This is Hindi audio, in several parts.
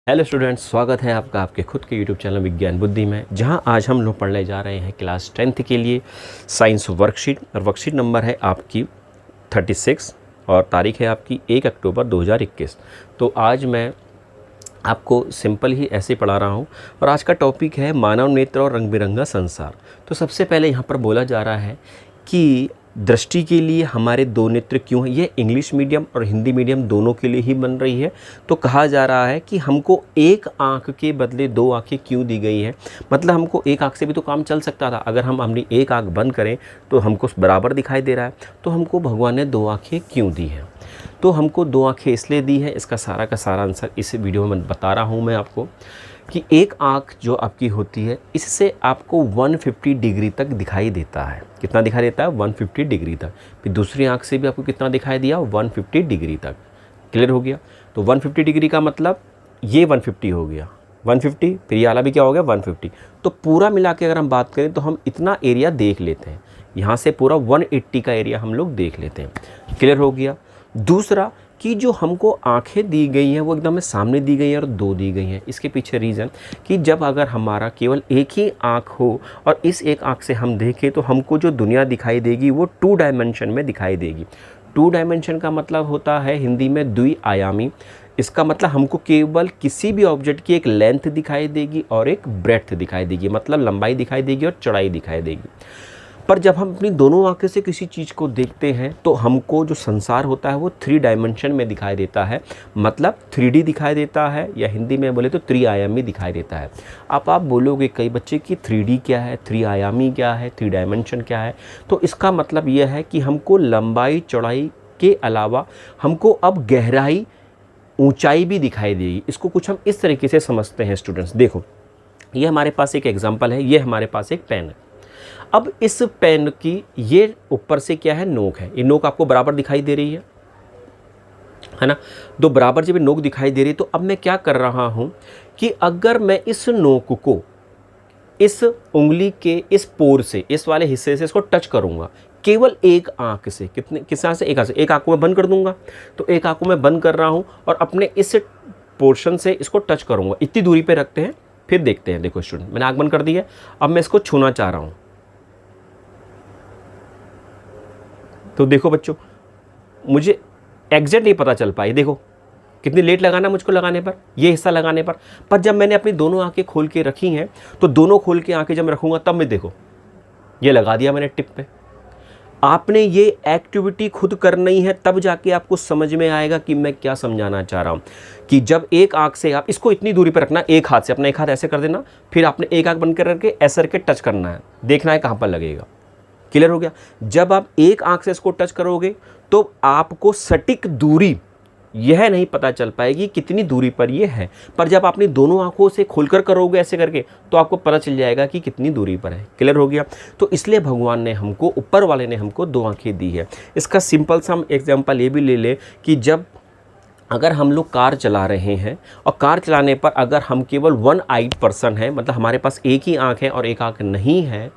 हेलो स्टूडेंट्स, स्वागत है आपका आपके खुद के यूट्यूब चैनल विज्ञान बुद्धि में, जहां आज हम लोग पढ़ने जा रहे हैं क्लास 10th के लिए साइंस वर्कशीट। और वर्कशीट नंबर है आपकी 36 और तारीख है आपकी 1 अक्टूबर 2021। तो आज मैं आपको सिंपल ही ऐसे पढ़ा रहा हूं और आज का टॉपिक है मानव नेत्र और रंग बिरंगा संसार। तो सबसे पहले यहाँ पर बोला जा रहा है कि दृष्टि के लिए हमारे दो नेत्र क्यों हैं। ये इंग्लिश मीडियम और हिंदी मीडियम दोनों के लिए ही बन रही है। तो कहा जा रहा है कि हमको एक आँख के बदले दो आँखें क्यों दी गई हैं। मतलब हमको एक आँख से भी तो काम चल सकता था। अगर हम अपनी एक आँख बंद करें तो हमको बराबर दिखाई दे रहा है, तो हमको भगवान ने दो आँखें क्यों दी हैं। तो हमको दो आँखें इसलिए दी है, इसका सारा का सारा आंसर इस वीडियो में बता रहा हूँ मैं आपको। कि एक आँख जो आपकी होती है, इससे आपको 150 डिग्री तक दिखाई देता है। कितना दिखाई देता है? 150 डिग्री तक। फिर दूसरी आँख से भी आपको कितना दिखाई दिया? 150 डिग्री तक। क्लियर हो गया? तो 150 डिग्री का मतलब ये 150 हो गया, 150, फिर ये वाला भी क्या हो गया? 150। तो पूरा मिला के अगर हम बात करें तो हम इतना एरिया देख लेते हैं। यहाँ से पूरा 180 का एरिया हम लोग देख लेते हैं। क्लियर हो गया? दूसरा कि जो हमको आंखें दी गई हैं वो एकदम सामने दी गई हैं और दो दी गई हैं। इसके पीछे रीज़न कि जब अगर हमारा केवल एक ही आंख हो और इस एक आंख से हम देखें तो हमको जो दुनिया दिखाई देगी वो 2 डायमेंशन में दिखाई देगी। 2 डायमेंशन का मतलब होता है हिंदी में द्विआयामी। इसका मतलब हमको केवल किसी भी ऑब्जेक्ट की एक लेंथ दिखाई देगी और एक ब्रेड्थ दिखाई देगी, मतलब लंबाई दिखाई देगी और चौड़ाई दिखाई देगी। पर जब हम अपनी दोनों आंखें से किसी चीज़ को देखते हैं तो हमको जो संसार होता है वो 3 डायमेंशन में दिखाई देता है, मतलब 3D दिखाई देता है, या हिंदी में बोले तो त्रिआयामी दिखाई देता है। अब आप बोलोगे कई बच्चे कि 3D क्या है, त्रिआयामी क्या है, 3 डायमेंशन क्या है। तो इसका मतलब यह है कि हमको लंबाई चौड़ाई के अलावा हमको अब गहराई ऊंचाई भी दिखाई देगी। इसको कुछ हम इस तरीके से समझते हैं स्टूडेंट्स। देखो, ये हमारे पास एक एग्जाम्पल है, ये हमारे पास एक पेन है। अब इस पेन की ये ऊपर से क्या है? नोक है। ये नोक आपको बराबर दिखाई दे रही है ना? तो बराबर जब नोक दिखाई दे रही है तो अब मैं क्या कर रहा हूँ कि अगर मैं इस नोक को इस उंगली के इस पोर से, इस वाले हिस्से से इसको टच करूँगा केवल एक आँख से, किस आँख से? एक आँख से। एक आँख को मैं बंद कर दूंगा, तो एक आँख को मैं बंद कर रहा हूँ और अपने इस पोर्शन से इसको टच करूँगा। इतनी दूरी पे रखते हैं, फिर देखते हैं। देखो स्टूडेंट, मैंने आँख बंद कर दी है, अब मैं इसको छूना चाह रहा हूँ। तो देखो बच्चों, मुझे एग्जैक्ट नहीं पता चल पाई। देखो कितनी लेट लगाना मुझको लगाने पर, ये हिस्सा लगाने पर जब मैंने अपनी दोनों आंखें खोल के रखी हैं तो दोनों खोल के आंखें जब मैं रखूँगा तब मैं देखो ये लगा दिया मैंने टिप पे। आपने ये एक्टिविटी खुद करनी है, तब जाके आपको समझ में आएगा कि मैं क्या समझाना चाह रहा हूँ। कि जब एक आंख से आप इसको इतनी दूरी पर रखना, एक हाथ से, अपना एक हाथ ऐसे कर देना, फिर आपने एक आंख बंद कर के ऐसे करके टच करना है, देखना है कहाँ पर लगेगा। क्लियर हो गया? जब आप एक आंख से इसको टच करोगे तो आपको सटीक दूरी यह नहीं पता चल पाएगी कितनी दूरी पर यह है, पर जब आपने दोनों आंखों से खोलकर करोगे ऐसे करके तो आपको पता चल जाएगा कि कितनी दूरी पर है। क्लियर हो गया? तो इसलिए भगवान ने हमको, ऊपर वाले ने हमको दो आंखें दी है। इसका सिंपल सा हम एग्जाम्पल ये भी ले ले कि जब अगर हम लोग कार चला रहे हैं और कार चलाने पर अगर हम केवल 1 आइड पर्सन हैं, मतलब हमारे पास एक ही आंख है और एक आंख नहीं है,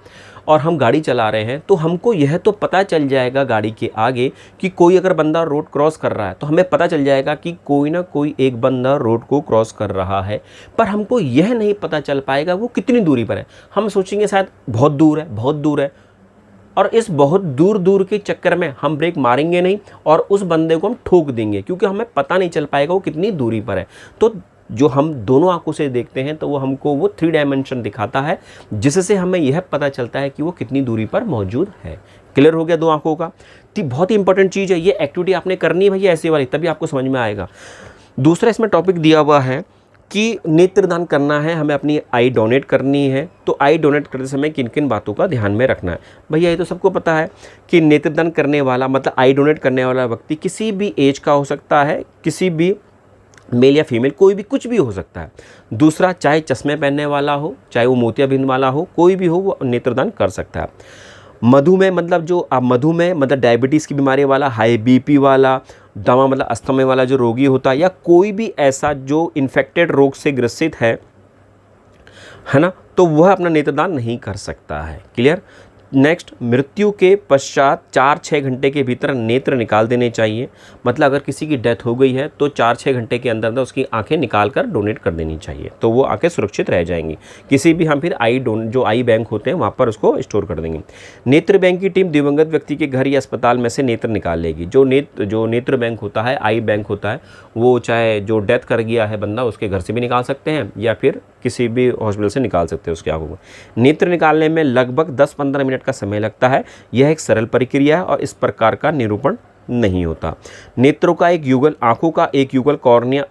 और हम गाड़ी चला रहे हैं, तो हमको यह तो पता चल जाएगा गाड़ी के आगे कि कोई अगर बंदा रोड क्रॉस कर रहा है तो हमें पता चल जाएगा कि कोई ना कोई एक बंदा रोड को क्रॉस कर रहा है, पर हमको यह नहीं पता चल पाएगा वो कितनी दूरी पर है। हम सोचेंगे शायद बहुत दूर है, बहुत दूर है, और इस बहुत दूर दूर के चक्कर में हम ब्रेक मारेंगे नहीं और उस बंदे को हम ठोक देंगे, क्योंकि हमें पता नहीं चल पाएगा वो कितनी दूरी पर है। तो जो हम दोनों आंखों से देखते हैं तो वो हमको वो 3 डायमेंशन दिखाता है, जिससे हमें यह पता चलता है कि वो कितनी दूरी पर मौजूद है। क्लियर हो गया दो आंखों का? तो बहुत ही इंपॉर्टेंट चीज़ है, ये एक्टिविटी आपने करनी है भैया ऐसे वाली, तभी आपको समझ में आएगा। दूसरा इसमें टॉपिक दिया हुआ है कि नेत्रदान करना है, हमें अपनी आई डोनेट करनी है। तो आई डोनेट करते समय किन किन बातों का ध्यान में रखना है? भैया ये तो सबको पता है कि नेत्रदान करने वाला, मतलब आई डोनेट करने वाला व्यक्ति किसी भी एज का हो सकता है, किसी भी मेल या फीमेल, कोई भी, कुछ भी हो सकता है। दूसरा, चाहे चश्मे पहनने वाला हो, चाहे वो मोतियाबिंद वाला हो, कोई भी हो वो नेत्रदान कर सकता है। मधुमेह, मतलब जो मधुमेह मतलब डायबिटीज़ की बीमारी वाला, हाई बीपी वाला, दमा मतलब अस्थमा वाला जो रोगी होता है, या कोई भी ऐसा जो इन्फेक्टेड रोग से ग्रसित है ना, तो वह अपना नेत्रदान नहीं कर सकता है। क्लियर? नेक्स्ट, मृत्यु के पश्चात 4-6 घंटे के भीतर नेत्र निकाल देने चाहिए। मतलब अगर किसी की डेथ हो गई है तो 4-6 घंटे के अंदर अंदर उसकी आंखें निकाल कर डोनेट कर देनी चाहिए, तो वो आंखें सुरक्षित रह जाएंगी। किसी भी हम फिर जो आई बैंक होते हैं वहाँ पर उसको स्टोर कर देंगे। नेत्र बैंक की टीम दिवंगत व्यक्ति के घर या अस्पताल में से नेत्र निकाल लेगी। जो नेत्र बैंक होता है, आई बैंक होता है, वो चाहे जो डेथ कर गया है बंदा उसके घर से भी निकाल सकते हैं या फिर किसी भी हॉस्पिटल से निकाल सकते हैं उसकी आंखों को। नेत्र निकालने में लगभग 10-15 मिनट का समय लगता है। यह एक सरल प्रक्रिया है और इस प्रकार का निरूपण नहीं होता। नेत्रों का एक युगल, आंखों का एक युगल कॉर्निया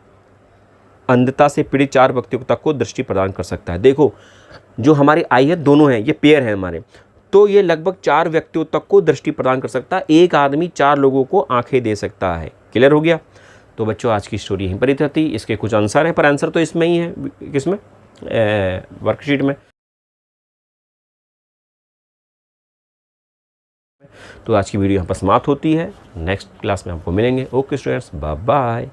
अंधता से पीड़ित 4 व्यक्तियों तक को दृष्टि प्रदान कर सकता है। देखो, जो हमारी आई है, दोनों हैं, ये पेयर है हमारे, तो ये लगभग 4 व्यक्तियों तक को दृष्टि प्रदान कर सकता है। एक आदमी 4 लोगों को आंखें दे सकता है। क्लियर हो गया? तो बच्चों, आज की स्टोरी यहीं पर ही थी। इसके कुछ आंसर हैं, पर आंसर तो इसमें ही है, किसमें, वर्कशीट में। तो आज की वीडियो यहाँ पर समाप्त होती है। नेक्स्ट क्लास में आपको मिलेंगे। Okay students, bye bye.